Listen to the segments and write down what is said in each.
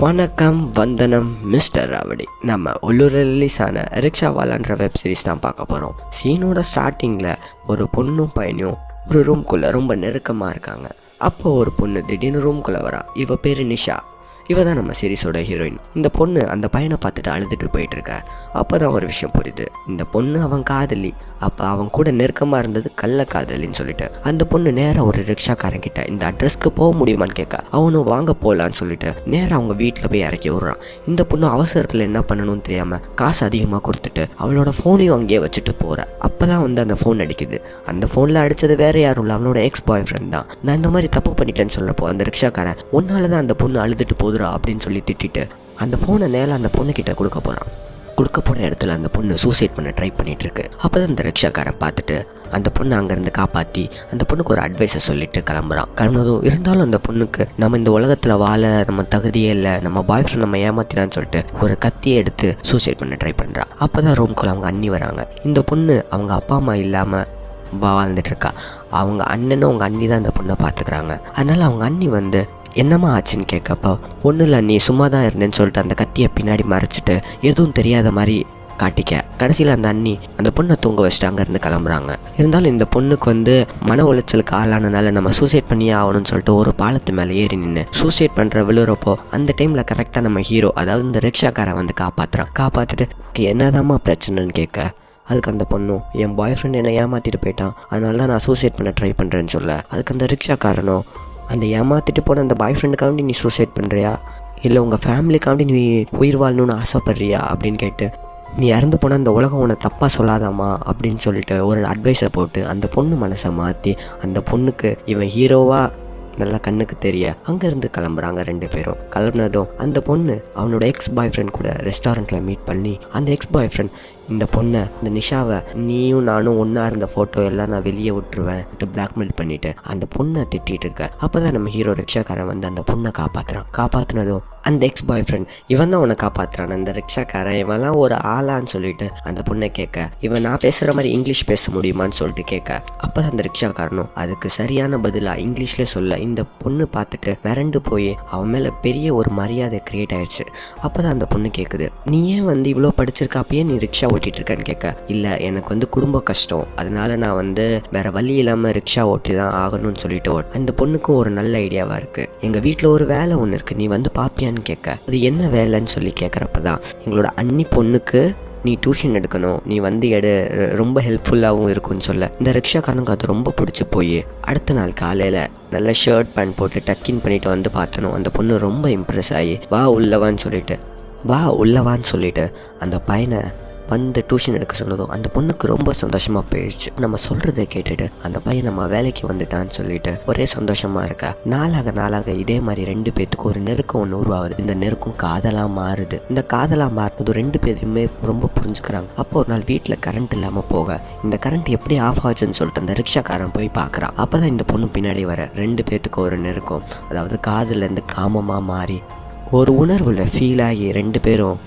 வணக்கம் வந்தனம் மிஸ்டர் ராவடி. நம்ம உள்ளூர் ரிலீஸ் ஆன ரிக்ஷாவாலான்ற வெப் சீரிஸ் தான் பார்க்க போகிறோம். சீனோட ஸ்டார்டிங்கில் ஒரு பொண்ணும் பையனும் ஒரு ரூம்குள்ளே ரொம்ப நெருக்கமாக இருக்காங்க. அப்போ ஒரு பொண்ணு திடீர்னு ரூம்குள்ளே வரா. இவ பேர் நிஷா. இவ தான் நம்ம சீரிஸோட ஹீரோயின். இந்த பொண்ணு அந்த பையனை பார்த்துட்டு அழுதுட்டு போயிட்டுருக்க. அப்போ தான் ஒரு விஷயம் புரியுது. இந்த பொண்ணு அவன் காதலி. அப்போ அவன் கூட நெருக்கமாக இருந்தது கள்ள காதலின்னு சொல்லிட்டு அந்த பொண்ணு நேராக ஒரு ரிக்ஷாக்காரங்கிட்ட இந்த அட்ரஸ்க்கு போக முடியுமான்னு கேட்க, அவனும் வாங்க போகலான்னு சொல்லிட்டு நேராக அவங்க வீட்டில் போய் இறக்கி விட்றான். இந்த பொண்ணு அவசரத்தில் என்ன பண்ணணும்னு தெரியாமல் காசு அதிகமாக கொடுத்துட்டு அவளோட ஃபோனையும் அங்கேயே வச்சுட்டு போகிற. அப்போ தான் அந்த ஃபோன் அடிக்குது. அந்த ஃபோனில் அடித்தது வேறு யாரும் இல்லை, அவனோட எக்ஸ் பாய் ஃப்ரெண்ட் தான். நான் இந்த மாதிரி தப்பு பண்ணிட்டேன்னு சொல்லப்போ அந்த ரிக்ஷாக்காரன் உன்னால தான் அந்த பொண்ணு அழுதுட்டு போகுதுரா அப்படின்னு சொல்லி திட்டிட்டு அந்த ஃபோனை நேராக அந்த பொண்ணுக்கிட்ட கொடுக்க போகிற இடத்துல அந்த பொண்ணு சூசைட் பண்ண ட்ரை பண்ணிட்டு இருக்கு. அப்போ தான் அந்த ரிக்ஷாக்காரன் பார்த்துட்டு அந்த பொண்ணை அங்கேருந்து காப்பாற்றி அந்த பொண்ணுக்கு ஒரு அட்வைஸை சொல்லிட்டு கிளம்புனதும் இருந்தாலும் அந்த பொண்ணுக்கு நம்ம இந்த உலகத்தில் வாழ நம்ம தகுதியே இல்லை, நம்ம பாய் ஃப்ரெண்ட் நம்ம ஏமாத்தினான்னு சொல்லிட்டு ஒரு கத்தியை எடுத்து சூசைட் பண்ண ட்ரை பண்ணுறா. அப்போ தான் ரூம்குள்ள அவங்க அண்ணி வராங்க. இந்த பொண்ணு அவங்க அப்பா அம்மா இல்லாமல் வாழ்ந்துட்டு இருக்கா. அவங்க அண்ணனும் அவங்க அண்ணி தான் இந்த பொண்ணை பார்த்துக்கிறாங்க. அதனால் அவங்க அண்ணி என்னம்மா ஆச்சுன்னு கேட்கப்போ, ஒன்றும் இல்லை நீ சும்மா தான் இருந்தேன்னு சொல்லிட்டு அந்த கத்தியை பின்னாடி மறைச்சிட்டு எதுவும் தெரியாத மாதிரி காட்டிக்க. கடைசியில் அந்த அண்ணி அந்த பொண்ணை தூங்க வச்சுட்டு அங்கேருந்து கிளம்புறாங்க. இருந்தாலும் இந்த பொண்ணுக்கு மன உளைச்சலுக்கு ஆளானனால நம்ம சூசைட் பண்ணியே ஆகணும்னு சொல்லிட்டு ஒரு பாலத்து மேலே ஏறி நின்று சூசைட் பண்ணுற விழுறப்போ அந்த டைமில் கரெக்டாக நம்ம ஹீரோ அதாவது இந்த ரிக்ஷாக்காரன் காப்பாற்றிட்டு என்னதாம்மா பிரச்சனைன்னு கேட்க, அதுக்கு அந்த பொண்ணும் என் பாய் ஃப்ரெண்ட் என்னை ஏமாற்றிட்டு போயிட்டான், அதனால தான் நான் சூசைட் பண்ண ட்ரை பண்ணுறேன்னு சொல்ல, அதுக்கு அந்த ரிக்ஷாக்காரனும் அந்த ஏமாற்றிட்டு போன அந்த பாய் ஃப்ரெண்டுக்காண்டி நீ சூசைட் பண்ணுறியா இல்லை உங்கள் ஃபேமிலிக்காண்டி நீ உயிர் வாழணும்னு ஆசைப்படுறியா அப்படின்னு கேட்டு, நீ இறந்து போனால் அந்த உலகம் உன்னை தப்பாக சொல்லாதாமா அப்படின்னு சொல்லிட்டு ஒரு அட்வைஸை போட்டு அந்த பொண்ணு மனசை மாற்றி அந்த பொண்ணுக்கு இவன் ஹீரோவாக நல்லா கண்ணுக்கு தெரிய அங்கேருந்து கிளம்புறாங்க. 2 பேரும் கிளம்புனதும் அந்த பொண்ணு அவனோட எக்ஸ் பாய் ஃப்ரெண்ட் கூட ரெஸ்டாரண்ட்டில் மீட் பண்ணி அந்த எக்ஸ் பாய் ஃப்ரெண்ட் இந்த பொண்ணை இந்த நிஷாவை நீயும் நானும் ஒன்றா இருந்த ஃபோட்டோ எல்லாம் நான் வெளியே விட்டுருவேன் பிளாக்மெயில் பண்ணிவிட்டு அந்த பொண்ணை திட்டிகிட்டு இருக்க. அப்போ தான் நம்ம ஹீரோ ரிக்ஷாக்காரன் அந்த பொண்ணை காப்பாற்றினதும் அந்த எக்ஸ் பாய் ஃப்ரெண்ட் இவன் தான் உன்னை காப்பாற்றுறான், அந்த ரிக்ஷாக்காரன் இவன்லாம் ஒரு ஆளான்னு சொல்லிட்டு அந்த பொண்ணை கேட்க, இவன் நான் பேசுகிற மாதிரி இங்கிலீஷ் பேச முடியுமான்னு சொல்லிட்டு கேட்க, அப்போ தான் அந்த ரிக்ஷாக்காரனும் அதுக்கு சரியான பதிலாக இங்கிலீஷ்லேயே சொல்ல இந்த பொண்ணு பார்த்துட்டு மிரண்டு போய் அவன் மேலே பெரிய ஒரு மரியாதை கிரியேட் ஆயிடுச்சு. அப்போ தான் அந்த பொண்ணு கேட்குது, நீ ஏன் இவ்வளோ படிச்சிருக்க, அப்பயே நீ ரிக்ஷா ஓட்டிகிட்டு இருக்கேன்னு கேட்க, இல்லை எனக்கு குடும்ப கஷ்டம், அதனால நான் வேறு வழி இல்லாமல் ரிக்ஷா ஓட்டி தான் ஆகணும்னு சொல்லிட்டு அந்த பொண்ணுக்கும் ஒரு நல்ல ஐடியாவாக இருக்குது, எங்கள் வீட்டில் ஒரு வேலை ஒன்று இருக்குது, நீ பாப்பியான்னு கேட்க, அது என்ன வேலைன்னு சொல்லி கேட்குறப்ப தான் எங்களோட அண்ணி பொண்ணுக்கு நீ டியூஷன் எடுக்கணும், நீ ரொம்ப ஹெல்ப்ஃபுல்லாகவும் இருக்குன்னு சொல்ல இந்த ரிக்ஷாக்காரனுக்கு அது ரொம்ப பிடிச்சி போய் அடுத்த நாள் காலையில் நல்ல ஷர்ட் பேண்ட் போட்டு டக்கின் பண்ணிட்டு பார்த்தனும் அந்த பொண்ணு ரொம்ப இம்ப்ரெஸ் ஆகி வா உள்ளவான்னு சொல்லிட்டு அந்த பையனை டியூஷன் எடுக்க சொன்னதும் அந்த பொண்ணுக்கு ரொம்ப சந்தோஷமாக போயிடுச்சு. நம்ம சொல்கிறத கேட்டுட்டு அந்த பையன் நம்ம வேலைக்கு வந்துட்டான்னு சொல்லிட்டு ஒரே சந்தோஷமாக இருக்கா. நாளாக இதே மாதிரி 2 பேத்துக்கு ஒரு நெருக்கம் ஒன்று உருவாகுது. இந்த நெருக்கம் காதலாக மாறுது. இந்த காதலாக மாறுனது 2 பேருமே ரொம்ப புரிஞ்சுக்கிறாங்க. அப்போ ஒரு நாள் வீட்டில் கரண்ட் இல்லாமல் போக இந்த கரண்ட் எப்படி ஆஃப் ஆச்சுன்னு சொல்லிட்டு அந்த ரிக்ஷாக்காரன் போய் பார்க்குறான். அப்போ தான் இந்த பொண்ணு பின்னாடி வர 2 பேத்துக்கு ஒரு நெருக்கம் அதாவது காதலேருந்து காமமாக மாறி ஒரு உணர்வில் ஃபீல் ஆகி 2 பேரும்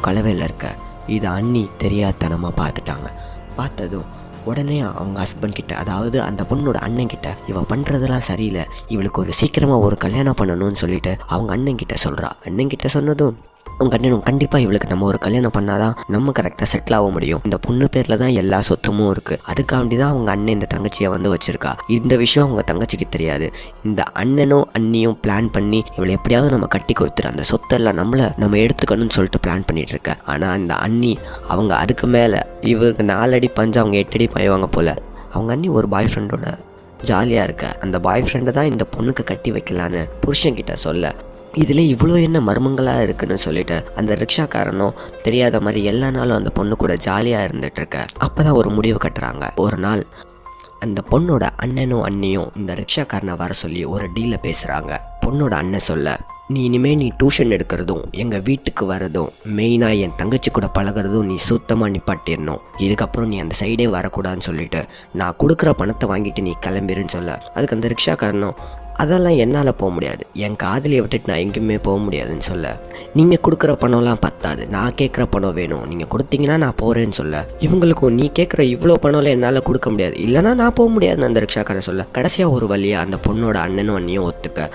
கலவையில் இருக்க. இதை அண்ணி தெரியாதனமாக பார்த்ததும் உடனே அவங்க ஹஸ்பண்ட் கிட்ட அதாவது அந்த பொண்ணோட அண்ணன் கிட்ட இவன் பண்ணுறதெல்லாம் சரியில்லை, இவளுக்கு சீக்கிரமாக ஒரு கல்யாணம் பண்ணணும்னு சொல்லிட்டு அவங்க அண்ணன் கிட்ட சொல்கிறா. அண்ணன் கிட்ட சொன்னதும் அவங்க அண்ணனும் கண்டிப்பாக இவளுக்கு நம்ம ஒரு கல்யாணம் பண்ணாதான் நம்ம கரெக்டாக செட்டில் ஆக முடியும், இந்த பொண்ணு பேரில் தான் எல்லா சொத்துமும் இருக்குது, அதுக்காண்டி தான் அவங்க அண்ணன் இந்த தங்கச்சியை வச்சிருக்கா. இந்த விஷயம் அவங்க தங்கச்சிக்கு தெரியாது. இந்த அண்ணனும் அண்ணியும் பிளான் பண்ணி இவளை எப்படியாவது நம்ம கட்டி கொடுத்துரு, அந்த சொத்தெல்லாம் நம்ம எடுத்துக்கணும்னு சொல்லிட்டு பிளான் பண்ணிட்டு இருக்க. ஆனால் இந்த அண்ணி அவங்க அதுக்கு மேலே இவருக்கு 4 அடி பஞ்சு அவங்க 8 அடி பாய்வாங்க போல். அவங்க அண்ணி ஒரு பாய் ஃப்ரெண்டோட ஜாலியாக இருக்க. அந்த பாய் ஃப்ரெண்டை தான் இந்த பொண்ணுக்கு கட்டி வைக்கலான்னு புருஷன்கிட்ட சொல்ல, இதில் இவ்வளோ என்ன மர்மங்களாக இருக்குன்னு சொல்லிட்டு அந்த ரிக்ஷாக்காரனும் தெரியாத மாதிரி எல்லா நாளும் அந்த பொண்ணு கூட ஜாலியாக இருந்துகிட்ருக்க. அப்போ தான் ஒரு முடிவு கட்டுறாங்க. ஒரு நாள் அந்த பொண்ணோட அண்ணனும் அண்ணியும் இந்த ரிக்ஷாக்காரனை வர சொல்லி ஒரு டீலை பேசுகிறாங்க. பொண்ணோட அண்ணன் சொல்ல, நீ டியூஷன் எடுக்கிறதும் எங்கள் வீட்டுக்கு வரதும் மெயினாக என் தங்கச்சி கூட பழகிறதும் நீ சுத்தமாக நிப்பாட்டிடணும், இதுக்கப்புறம் நீ அந்த சைடே வரக்கூடாதுன்னு சொல்லிட்டு நான் கொடுக்குற பணத்தை வாங்கிட்டு நீ கிளம்பிருன்னு சொல்ல, அதுக்கு அந்த ரிக்ஷாக்காரனும் அதெல்லாம் என்னால் போக முடியாது, என் காதலியை விட்டுட்டு நான் எங்கேயுமே போக முடியாதுன்னு சொல்ல, நீங்கள் கொடுக்குற பணம்லாம் பத்தாது, நான் கேட்குற பணம் வேணும், நீங்கள் கொடுத்தீங்கன்னா நான் போகிறேன்னு சொல்ல, இவங்களுக்கும் நீ கேட்குற இவ்வளோ பணம்லாம் என்னால் கொடுக்க முடியாது, இல்லைனா நான் போக முடியாதுன்னு அந்த ரிக்ஷாக்காரன் சொல்ல, கடைசியாக ஒரு வழியாக அந்த பொண்ணோட அண்ணனும் அண்ணியும் ஒத்துக்க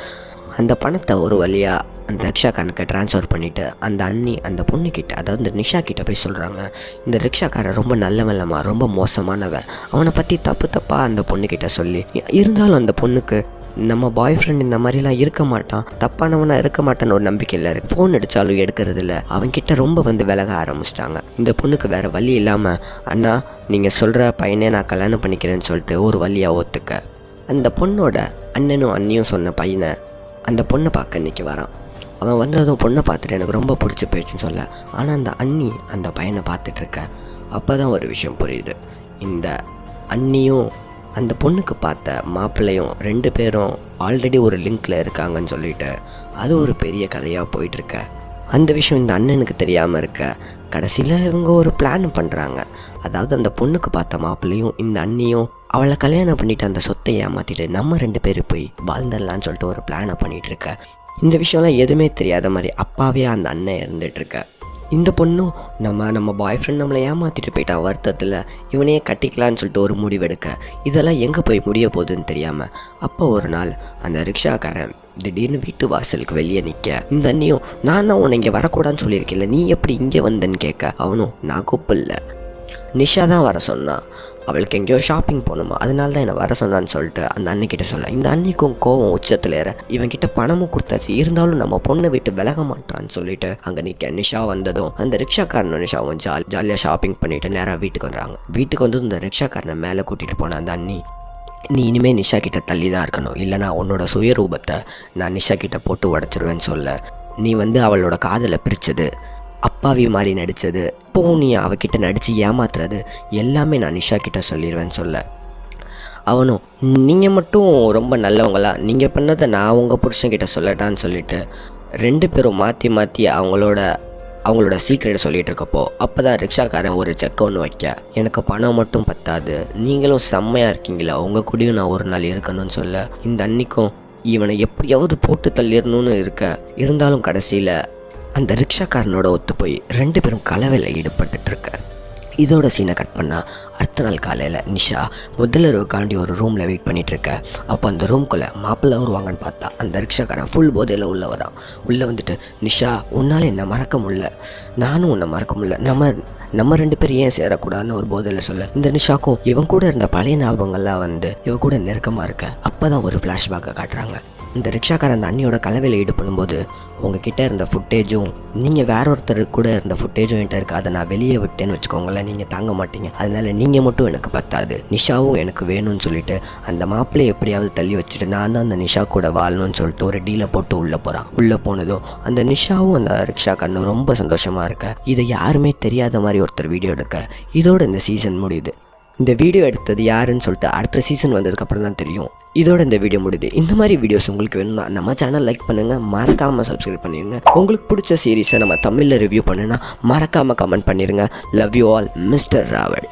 அந்த பணத்தை ஒரு வழியாக அந்த ரிக்ஷாக்காரனுக்கு ட்ரான்ஸ்ஃபர் பண்ணிவிட்டு அந்த அண்ணி அந்த பொண்ணுக்கிட்ட, அதாவது இந்த நிஷா கிட்ட போய் சொல்கிறாங்க, இந்த ரிக்ஷாக்காரன் ரொம்ப நல்லவன்லம்மா, ரொம்ப மோசமானவன், அவனை பற்றி தப்பாக அந்த பொண்ணுக்கிட்ட சொல்லி, இருந்தாலும் அந்த பொண்ணுக்கு நம்ம பாய் ஃப்ரெண்ட் இந்த மாதிரிலாம் இருக்க மாட்டான், தப்பானவனாக இருக்க மாட்டான்னு ஒரு நம்பிக்கை இல்லை. ஃபோன் அடித்தாலும் எடுக்கிறது இல்லை. அவன்கிட்ட ரொம்ப விலக ஆரம்பிச்சிட்டாங்க. இந்த பொண்ணுக்கு வேறு வழி இல்லாமல், அண்ணா நீங்கள் சொல்கிற பையனே நான் கல்யாணம் பண்ணிக்கிறேன்னு சொல்லிட்டு ஒரு வழியாக ஒத்துக்க அந்த பொண்ணோட அண்ணனும் அண்ணியும் சொன்ன பையனை அந்த பொண்ணை பார்க்க இன்றைக்கி வரான். அவன் வந்ததும் பொண்ணை பார்த்துட்டு எனக்கு ரொம்ப பிடிச்சி போயிடுச்சுன்னு சொல்ல, ஆனால் அந்த அண்ணி அந்த பையனை பார்த்துட்ருக்க. அப்போ தான் ஒரு விஷயம் புரியுது. இந்த அண்ணியும் அந்த பொண்ணுக்கு பார்த்த மாப்பிள்ளையும் 2 பேரும் ஆல்ரெடி ஒரு லிங்க்கில் இருக்காங்கன்னு சொல்லிட்டு அது ஒரு பெரிய கதையாக போயிட்டுருக்க. அந்த விஷயம் இந்த அண்ணனுக்கு தெரியாமல் இருக்க. கடைசியில் இவங்க ஒரு பிளான் பண்ணுறாங்க. அதாவது அந்த பொண்ணுக்கு பார்த்த மாப்பிள்ளையும் இந்த அண்ணியும் அவளை கல்யாணம் பண்ணிவிட்டு அந்த சொத்தை ஏமாற்றிட்டு நம்ம 2 பேரும் போய் வாழ்ந்துடலான்னு சொல்லிட்டு ஒரு பிளானை பண்ணிகிட்ருக்க. இந்த விஷயம்லாம் எதுவுமே தெரியாத மாதிரி அப்பாவே அந்த அண்ணன் இருந்துகிட்ருக்க. இந்த பொண்ணும் நம்ம பாய் ஃப்ரெண்ட் நம்மளை ஏமாற்றிட்டு போயிட்டான் வருத்தத்தில், இவனையே கட்டிக்கலான்னு சொல்லிட்டு ஒரு முடிவெடுக்க. இதெல்லாம் எங்கே போய் முடிய போகுதுன்னு தெரியாமல் அப்போ ஒரு நாள் அந்த ரிக்ஷாக்காரன் திடீர்னு வீட்டு வாசலுக்கு வெளியே நிற்க. இந்த அண்ணியும் நான் தான் உன்னை இங்கே வரக்கூடாதுன்னு சொல்லியிருக்கேன்ல, நீ எப்படி இங்கே வந்தேன்னு கேட்க. அவனும் நான் கூப்பிடல, நிஷா தான் வர சொன்னான், அவளுக்கு எங்கேயோ ஷாப்பிங் போகணுமா, அதனால தான் என்னை வர சொன்னான்னு சொல்லிட்டு அந்த அண்ணிக்கிட்ட சொல்ல. இந்த அண்ணிக்கும் கோவம் உச்சத்தில் ஏற. இவன்கிட்ட பணமும் கொடுத்தாச்சு, இருந்தாலும் நம்ம பொண்ணை விட்டு விலக மாட்டான்னு சொல்லிட்டு அங்கே நிற்க. நிஷா வந்ததும் அந்த ரிக்ஷாக்காரனும் நிஷாவும் ஜாலியாக ஷாப்பிங் பண்ணிவிட்டு நேராக வீட்டுக்கு வந்துடுறாங்க. வீட்டுக்கு வந்து இந்த ரிக்ஷாக்காரனை மேலே கூட்டிகிட்டு போன அந்த அண்ணி, நீ இனிமேல் நிஷா கிட்ட தள்ளி தான் இருக்கணும், இல்லைனா உன்னோட சுயரூபத்தை நான் நிஷா கிட்ட போட்டு உடச்சிருவேன்னு சொல்ல. நீ அவளோட காதலை பிரித்தது, அப்பாவி மாதிரி நடித்தது, இப்போவும் நீ அவகிட்ட நடித்து ஏமாத்துறது எல்லாமே நான் நிஷா கிட்ட சொல்லிடுவேன்னு சொல்ல. அவனும் நீங்கள் மட்டும் ரொம்ப நல்லவங்களா, நீங்கள் பண்ணதை நான் உங்கள் புருஷன்கிட்ட சொல்லட்டான்னு சொல்லிட்டு 2 பேரும் மாற்றி அவங்களோட சீக்ரெட்டை சொல்லிகிட்டு இருக்கப்போ அப்போ தான் ரிக்ஷாக்காரன் ஒரு செக் ஒன்று வைக்க. எனக்கு பணம் மட்டும் பத்தாது, நீங்களும் செம்மையாக இருக்கீங்களா, உங்கள் கூடயும் நான் ஒரு நாள் இருக்கணும்னு சொல்ல. இந்த அன்னிக்கும் இவனை எப்படியாவது போட்டு தள்ளிடணும்னு இருக்க. இருந்தாலும் கடைசியில் அந்த ரிக்ஷாக்காரனோட ஒத்து போய் 2 பேரும் கலவையில் ஈடுபட்டுருக்க. இதோட சீனை கட் பண்ணால் அடுத்த நாள் காலையில் நிஷா முதலிரவுக்காண்டி ஒரு ரூமில் வெயிட் பண்ணிகிட்ருக்க. அப்போ அந்த ரூம்குள்ளே மாப்பிள்ளை வருவாங்கன்னு பார்த்தா அந்த ரிக்ஷாக்காரன் ஃபுல் போதையில் உள்ளே வரான். உள்ளே வந்துட்டு, நிஷா உன்னால் என்னை மறக்க முடியல, நானும் உன்னை மறக்க முடியல, நம்ம 2 பேரும் ஏன் சேரக்கூடாதுன்னு ஒரு போதையில் சொல்ல. இந்த நிஷாக்கும் இவன் கூட இருந்த பழைய ஞாபகங்கள்லாம் இவன் கூட நெருக்கமாக இருக்க. அப்போ தான் ஒரு ஃப்ளாஷ்பேக்கை காட்டுறாங்க. இந்த ரிக்ஷாக்காரன் அந்த அண்ணியோட கலவையில் ஈடுபடும் போது உங்ககிட்ட இருந்த ஃபுட்டேஜும் நீங்கள் வேற ஒருத்தர் கூட இருந்த ஃபுட்டேஜும் என்கிட்ட இருக்குது, அதை நான் வெளியே விட்டேன்னு வச்சுக்கோங்களேன், நீங்கள் தாங்க மாட்டீங்க, அதனால நீங்கள் மட்டும் எனக்கு பத்தாது, நிஷாவும் எனக்கு வேணும்னு சொல்லிட்டு அந்த மாப்பிள்ளையை எப்படியாவது தள்ளி வச்சுட்டு நான் தான் அந்த நிஷா கூட வாழணும்னு சொல்லிட்டு ஒரு டீலை போட்டு உள்ளே போகிறான். உள்ளே போனதும் அந்த நிஷாவும் அந்த ரிக்ஷாக்காரனும் ரொம்ப சந்தோஷமாக இருக்க. இதை யாருமே தெரியாத மாதிரி ஒருத்தர் வீடியோ எடுக்க. இதோட இந்த சீசன் முடியுது. இந்த வீடியோ எடுத்தது யாருன்னு சொல்லிட்டு அடுத்த சீசன் வந்ததுக்கப்புறம் தான் தெரியும். இதோட இந்த வீடியோ முடியுது. இந்த மாதிரி வீடியோஸ் உங்களுக்கு வேணும்னா நம்ம சேனல் லைக் பண்ணுங்கள், மறக்காமல் சப்ஸ்கிரைப் பண்ணிடுங்க. உங்களுக்கு பிடிச்ச சீரீஸை நம்ம தமிழில் ரிவ்யூ பண்ணுன்னா மறக்காமல் கமெண்ட் பண்ணிடுங்க. Love you all, mister ராவடி.